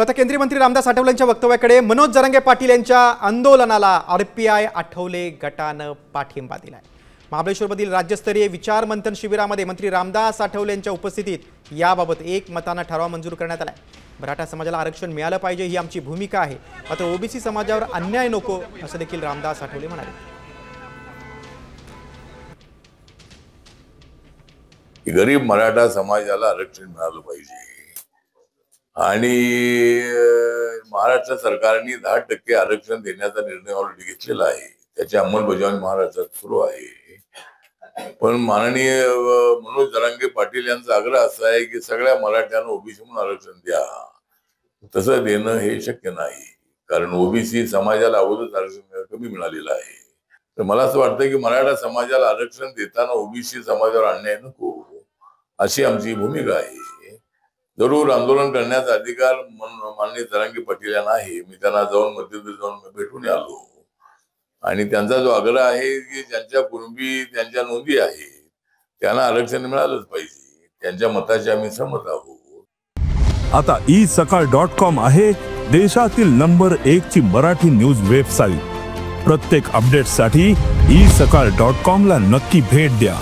आता केंद्रीय मंत्री रामदास आठवलेंच्या वक्तव्याकडे मनोज जरांगे पाटील यांच्या आंदोलनाला आरपीआय आठवले गटानं पाठिंबा दिलाय। महाबळेश्वरमधील राज्यस्तरीय विचार मंथन शिबिरामध्ये मंत्री रामदास आठवले यांच्या उपस्थितीत याबाबत एकमताने ठराव मंजूर करण्यात आलाय। मराठा समाजाला आरक्षण मिळालं पाहिजे ही आमची भूमिका आहे, मात्र ओबीसी समाजावर अन्याय नको असं देखील रामदास आठवले म्हणाले। गरीब मराठा समाजाला आरक्षण मिळालं पाहिजे आणि महाराष्ट्र सरकारने 10% आरक्षण देण्याचा निर्णय ऑलरेडी घेतलेला आहे। त्याची अंमलबजावणी महाराष्ट्रात सुरू आहे। पण माननीय मनोज जरांगे पाटील यांचा आग्रह असा आहे की सगळ्या मराठ्यांना ओबीसी म्हणून आरक्षण द्या। तसं देणं हे शक्य नाही, कारण ओबीसी समाजाला अगोदरच आरक्षण कमी मिळालेलं आहे। तर मला असं वाटतं की मराठा समाजाला आरक्षण देताना ओबीसी समाजावर अन्याय नको अशी आमची भूमिका आहे। जरूर आंदोलन करण्याचा अधिकार माननीय जरांगे पाटील यांना आहे। मी त्यांना जाऊन मध्यंतरी जाऊन भेटून आलो आणि त्यांचा जो आग्रह आहे की ज्यांच्या कुणबी त्यांच्या नोंदी आहे त्यांना आरक्षण मिळालंच पाहिजे, त्यांच्या मताशी आम्ही सहमत आहोत। आता isakal.com आहे देशातील नंबर 1 ची मराठी न्यूज वेबसाईट। प्रत्येक अपडेटसाठी isakal.com ला नक्की भेट द्या।